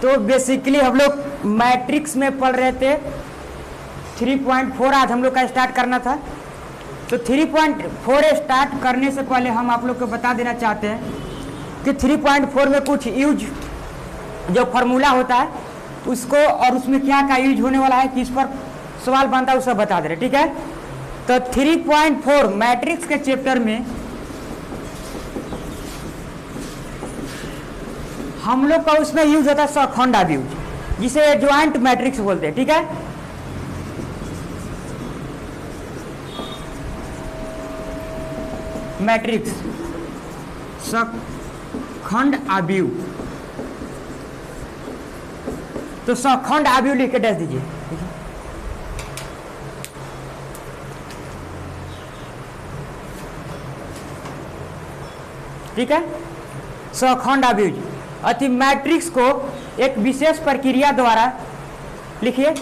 तो बेसिकली हम लोग मैट्रिक्स में पढ़ रहे थे 3.4 आज हम लोग का स्टार्ट करना था। तो 3.4 स्टार्ट करने से पहले हम आप लोग को बता देना चाहते हैं कि 3.4 में कुछ यूज जो फार्मूला होता है उसको और उसमें क्या क्या यूज होने वाला है, किस पर सवाल बनता है, वो सब बता दे रहे, ठीक है। तो 3.4 मैट्रिक्स के चैप्टर में हम लोग का उसमें यूज होता है सखंड अव्यूज, जिसे ज्वाइंट मैट्रिक्स बोलते हैं, ठीक है। मैट्रिक्स सखंड अव्यूह, तो सखंड अव्यूह लिख के डैश दीजिए, ठीक है। सखंड अव्यूह अति मैट्रिक्स को एक विशेष प्रक्रिया द्वारा लिखिए,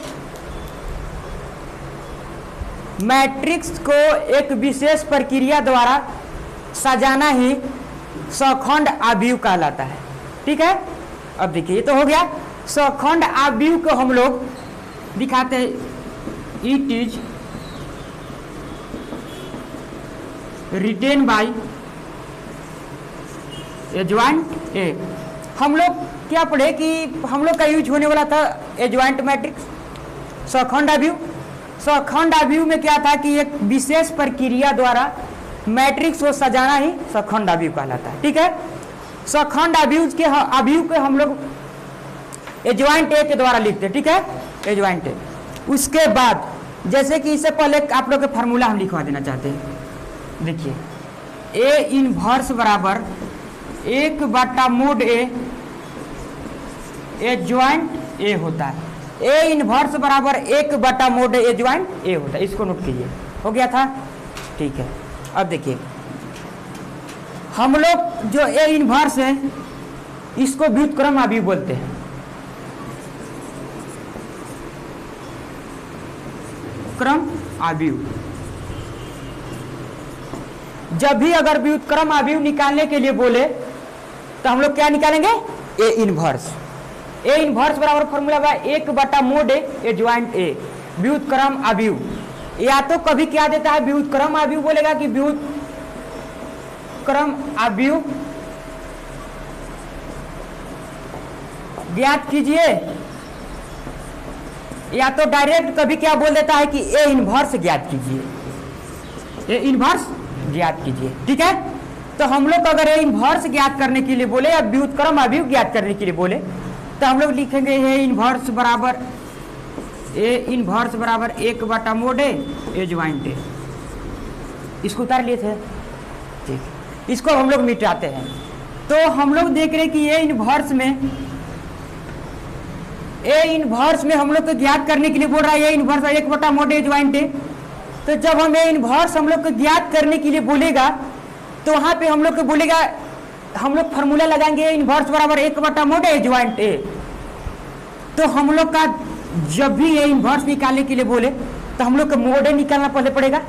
मैट्रिक्स को एक विशेष प्रक्रिया द्वारा सजाना ही सखंड अव्यूह कहलाता है, ठीक है। अब देखिए ये तो हो गया। सखंड अव्यूह को हम लोग दिखाते हैं, it is written by a joint a. हम लोग क्या पढ़े कि हम लोग का यूज होने वाला था ए ज्वाइंट मैट्रिक्स सखंड अव्यूह। सखंड अव्यूह में क्या था कि एक विशेष प्रक्रिया द्वारा मैट्रिक्स को सजाना ही सखंड अव्यूह कहलाता है, ठीक है। सखंड अव्यूह के हम लोग ए ज्वाइंट ए के द्वारा लिखते हैं, ठीक है, ए ज्वाइंट ए। उसके बाद जैसे कि इससे पहले आप लोग के फार्मूला हम लिखवा देना चाहते हैं, देखिए ए इनवर्स बराबर 1/mod ए ज्वाइंट ए होता है। ए इनवर्स बराबर 1/mod ए ज्वाइंट ए होता है, इसको नोट कीजिए, हो गया था, ठीक है। अब देखिए हम लोग जो ए इनवर्स है इसको व्युत्क्रम अव्यूह बोलते हैं, क्रम अव्यूह। जब भी अगर व्युत्क्रम अव्यूह निकालने के लिए बोले तो हम लोग क्या निकालेंगे, ए इनवर्स। ए इनवर्स बराबर फॉर्मूला बा 1/mod ए ज्वाइंट ए, व्युत्क्रम अव्यूह। या तो कभी क्या देता है व्युत्क्रम अव्यूह बोलेगा कि व्युत्क्रम अव्यूह ज्ञात कीजिए, या तो डायरेक्ट कभी क्या बोल देता है कि ए इनवर्स ज्ञात कीजिए, ए इनवर्स ज्ञात कीजिए, ठीक है। तो हम लोग अगर ए इनवर्स ज्ञात करने के लिए बोले या व्युत्क्रम अव्यूह ज्ञात करने के लिए बोले तो हम लोग लिखेंगे ए इनवर्स बराबर 1/mod ए ज्वाइंट ए। इसको उतार लिए थे, ठीक, इसको हम लोग मिटाते हैं। तो हम लोग देख रहे हैं कि ए इनवर्स में हम लोग को ज्ञात करने के लिए बोल रहा है A inverse 1/mod A joint ए। तो जब हम ए इनवर्स हम लोग को ज्ञात करने के लिए बोलेगा तो वहां पे हम लोग को बोलेगा, हम लोग फार्मूला लगाएंगे ए इनवर्स बराबर 1/mod ए ज्वाइंट ए। तो हम लोग का जब भी ए इनवर्स निकालने के लिए बोले तो हम लोग को मोड ए निकालना पहले पड़ेगा।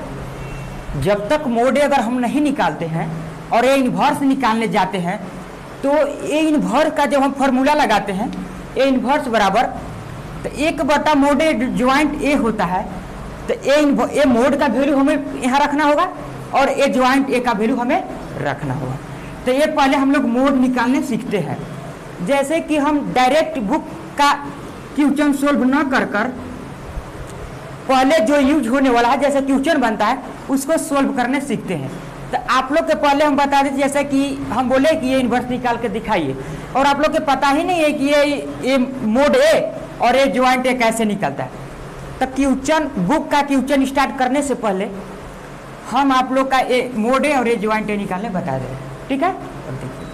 जब तक मोड ए अगर हम नहीं निकालते हैं और ए इनवर्स निकालने जाते हैं तो ए इनवर्स का जब हम फार्मूला लगाते हैं ए इनवर्स बराबर तो 1/mod ए ज्वाइंट ए होता है। तो ए मोड का वैल्यू हमें यहाँ रखना होगा और ए ज्वाइंट ए का वैल्यू हमें रखना होगा। तो ये पहले हम लोग मोड निकालने सीखते हैं। जैसे कि हम डायरेक्ट बुक का क्वेश्चन सोल्व न कर पहले जो यूज होने वाला है जैसे क्वेश्चन बनता है उसको सोल्व करने सीखते हैं। तो आप लोग के पहले हम बता देते, जैसे कि हम बोले कि ये इनवर्स निकाल के दिखाइए और आप लोग के पता ही नहीं है कि ये मोड ए और ये ज्वाइंट ए कैसे निकलता है। तो क्वेश्चन बुक का क्वेश्चन स्टार्ट करने से पहले हम आप लोग का ए मोड ए और ए ज्वाइंट ए निकालने बता रहे हैं, ठीक है। अब देखिए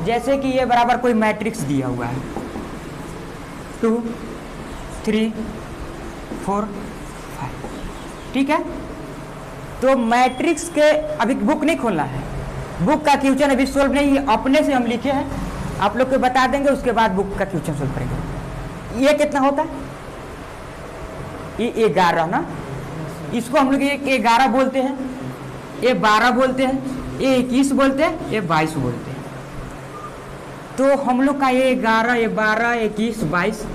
जैसे कि ये बराबर कोई मैट्रिक्स दिया हुआ है 2 3 4 5, ठीक है। तो मैट्रिक्स के अभी बुक नहीं खोलना है, बुक का क्वेश्चन अभी सोल्व नहीं है, अपने से हम लिखे हैं, आप लोग को बता देंगे, उसके बाद बुक का क्वेश्चन सोल्व करेंगे। ये कितना होता है, ये 11 ना, इसको हम लोग 11 बोलते हैं। ये 12 बोलते हैं, ये 21 बोलते हैं, ये 22 बोलते हैं। तो हम लोग का ये 11, ये 12, 21, 22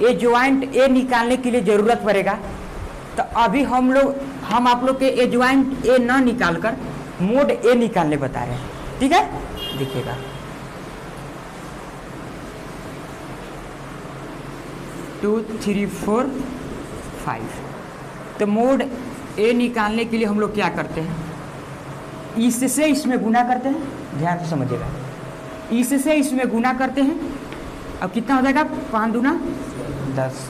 ये ज्वाइंट ए निकालने के लिए ज़रूरत पड़ेगा। तो अभी हम आप लोग के ए ज्वाइंट ए ना निकाल कर मोड ए निकालने बता रहे हैं, ठीक है। देखिएगा, टू, 3, 4, 5। तो मोड ए निकालने के लिए हम लोग क्या करते हैं, इससे इसमें गुना करते हैं, ध्यान से समझिएगा। इससे इसमें गुना करते हैं, अब कितना हो जाएगा, 5 दूना 10,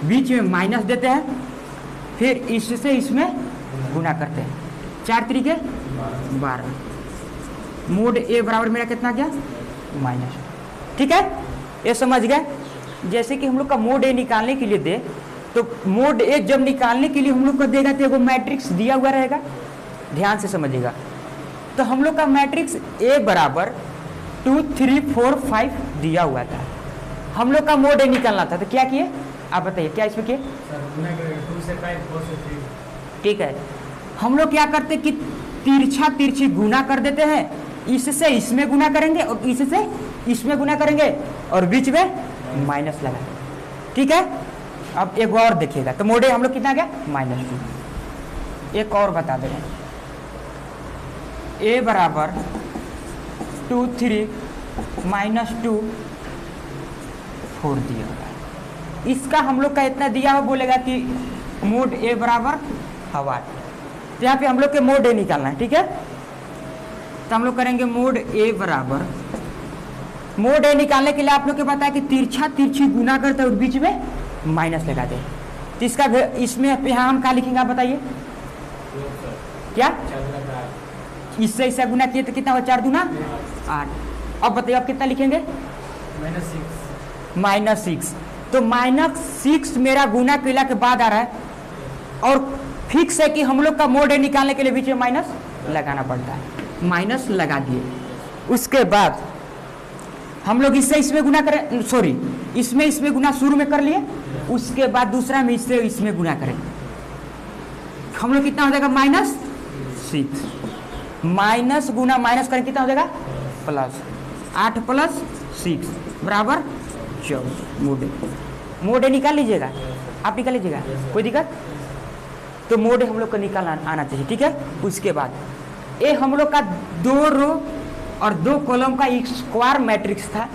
बीच में माइनस देते हैं, फिर इससे इसमें गुना करते हैं, 4 तरीके 12। मोड ए बराबर मेरा कितना गया, माइनस, ठीक है। ये समझ गए। जैसे कि हम लोग का मोड ए निकालने के लिए दे, तो मोड ए जब निकालने के लिए हम लोग को देगा तो एगो मैट्रिक्स दिया हुआ रहेगा, ध्यान से समझिएगा। तो हम लोग का मैट्रिक्स ए बराबर 2, 3, 4, 5 दिया हुआ था, हम लोग का मोड ए निकालना था। तो क्या किए आप बताइए, क्या इसमें किए, 2 से 5, 4 से 3, ठीक है। हम लोग क्या करते कि तिरछा तिरछी गुना कर देते हैं, इससे इसमें गुना करेंगे और इससे इसमें गुना करेंगे और बीच में माइनस लगा, ठीक है। अब एक और देखिएगा, तो मोड ए हम लोग कितना गया, -2। एक और बता दे रहे हैं, ए बराबर 2, 3, -2, 4 दिया हुआ है। इसका हम लोग का इतना दिया हुआ बोलेगा कि मोड ए बराबर हवा। तो यहाँ पे हम लोग के मोड ए निकालना है, ठीक है। तो हम लोग करेंगे मोड ए बराबर, मोड ए निकालने के लिए आप लोग को पता है कि तिरछा तिरछी गुना करते हैं और बीच में माइनस लगा दे। तो इसका इसमें यहाँ हम क्या लिखेंगे आप बताइए, क्या, इससे इससे गुना किए तो कितना हुआ, 4 दूना 8। अब बताइए आप कितना लिखेंगे, -6। तो -6 मेरा गुना किला के बाद आ रहा है, और फिक्स है कि हम लोग का मोड ए निकालने के लिए बीच में माइनस लगाना पड़ता है, माइनस लगा दिए। उसके बाद हम लोग इससे इसमें गुना करें, सॉरी इसमें गुना शुरू में कर लिए, उसके बाद दूसरा में इससे इसमें गुना करें, हम लोग कितना हो जाएगा, -6। माइनस गुना माइनस करें कितना हो जाएगा, प्लस 8 + 6 बराबर 14। मोड ए निकाल लीजिएगा, आप निकाल लीजिएगा, कोई दिक्कत। तो मोड ए हम लोग को निकालना आना चाहिए, ठीक है। उसके बाद ए हम लोग का 2 रो और 2 कॉलम का एक स्क्वायर मैट्रिक्स था,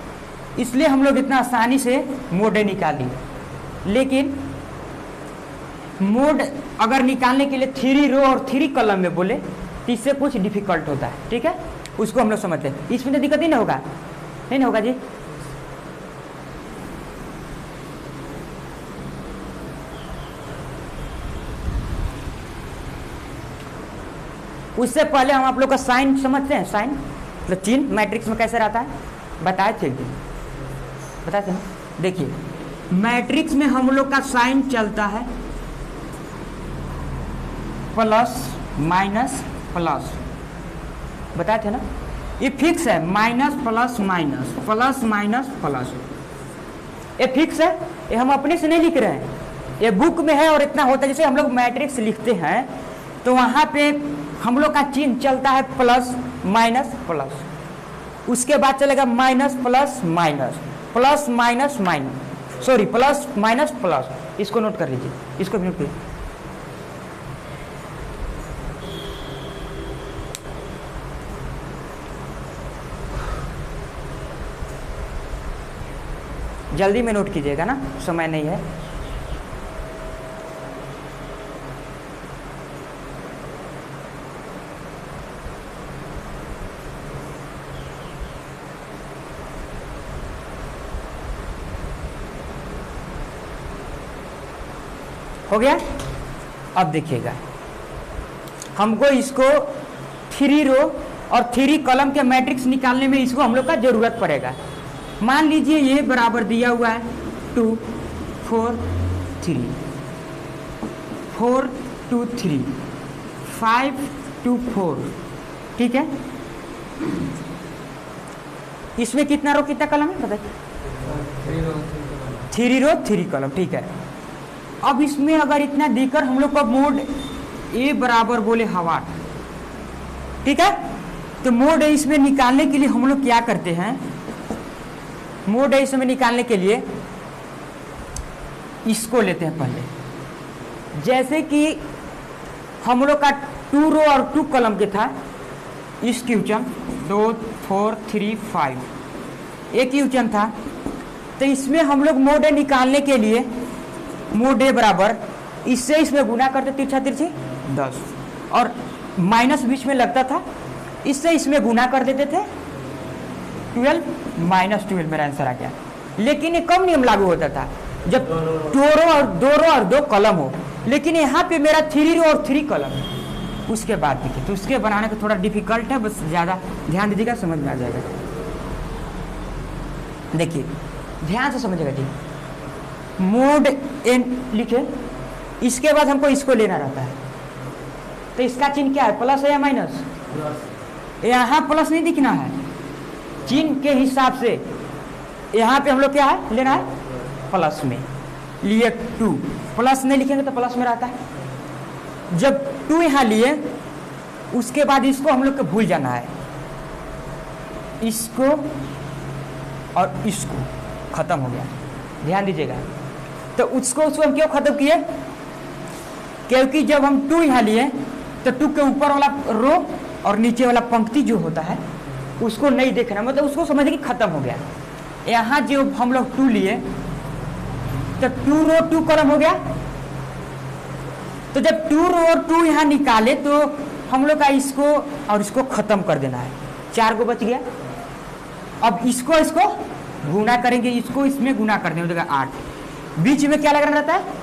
इसलिए हम लोग इतना आसानी से मोड ए निकाल लिए। लेकिन मोड अगर निकालने के लिए 3 रो और 3 कॉलम में बोले तो इससे कुछ डिफिकल्ट होता है, ठीक है। उसको हम लोग समझते हैं, इसमें तो दिक्कत ही नहीं होगा, नहीं होगा जी। उससे पहले हम आप लोग का साइन समझते हैं, साइन मतलब चिन्ह मैट्रिक्स में कैसे रहता है, बताए थे बताए थे ना। देखिए मैट्रिक्स में हम लोग का साइन चलता है प्लस माइनस प्लस, बताए थे ना, ये फिक्स है, minus plus minus plus minus plus, ये फिक्स है, ये हम अपने से नहीं लिख रहे हैं, ये बुक में है। और इतना होता है जैसे हम लोग मैट्रिक्स लिखते हैं तो वहाँ पे हम लोग का चिन्ह चलता है प्लस माइनस प्लस, उसके बाद चलेगा minus plus minus plus minus minus, sorry plus minus plus. इसको नोट कर लीजिए, इसको भी नोट कीजिए। जल्दी में नोट कीजिएगा ना, समय नहीं है। हो गया। अब देखिएगा, हमको इसको 3 रो और 3 कॉलम के मैट्रिक्स निकालने में इसको हम लोग का जरूरत पड़ेगा। मान लीजिए ये बराबर दिया हुआ है 2 4 3 4 2 3 5 2 4, ठीक है। इसमें कितना रो कितना कॉलम है बताइए, 3 रो 3 कॉलम, ठीक है। अब इसमें अगर इतना देकर हम लोग का मोड ए बराबर बोले हवा, ठीक है। तो मोड ए इसमें निकालने के लिए हम लोग क्या करते हैं, मोड ए इसमें निकालने के लिए इसको लेते हैं पहले। जैसे कि हम लोग का 2 रो और 2 कॉलम के था, इस क्वेश्चन 2 4 3 5 एक क्वेश्चन था। तो इसमें हम लोग मोड ए निकालने के लिए मोड ए बराबर इससे इसमें गुना करते, तिरछा तिरछी 10 और माइनस बीच में लगता था, इससे इसमें गुना कर देते थे 12 -12 मेरा आंसर आ गया। लेकिन ये कम नियम लागू होता था जब 2 रो और 2 कॉलम हो, लेकिन यहाँ पे मेरा 3 रो और 3 कॉलम है। उसके बाद देखिए, तो उसके बनाने का थोड़ा डिफिकल्ट है, बस ज़्यादा ध्यान दीजिएगा, समझ में आ जाएगा। देखिए ध्यान से समझिएगा जी, मोड एन लिखे, इसके बाद हमको इसको लेना रहता है। तो इसका चिन्ह क्या है, प्लस है या माइनस? यहाँ प्लस नहीं दिखना है, चिन्ह के हिसाब से यहाँ पे हम लोग क्या है लेना है, प्लस में लिए 2, प्लस नहीं लिखेंगे तो प्लस में रहता है। जब 2 यहाँ लिए, उसके बाद इसको हम लोग को भूल जाना है, इसको और इसको खत्म हो गया, ध्यान दीजिएगा। तो उसको हम क्यों खत्म किए, क्योंकि जब हम 2 यहाँ लिए तो 2 के ऊपर वाला रो और नीचे वाला पंक्ति जो होता है उसको नहीं देखना, मतलब उसको समझे कि खत्म हो गया। यहाँ जो हम लोग 2 लिए तो 2 रो 2 कॉलम हो गया। तो जब 2 रो और 2 यहाँ निकाले तो हम लोग का इसको और इसको खत्म कर देना है, 4 को बच गया। अब इसको गुना करेंगे, इसको इसमें गुना कर देंगे, 8 बीच में क्या लगना रहता है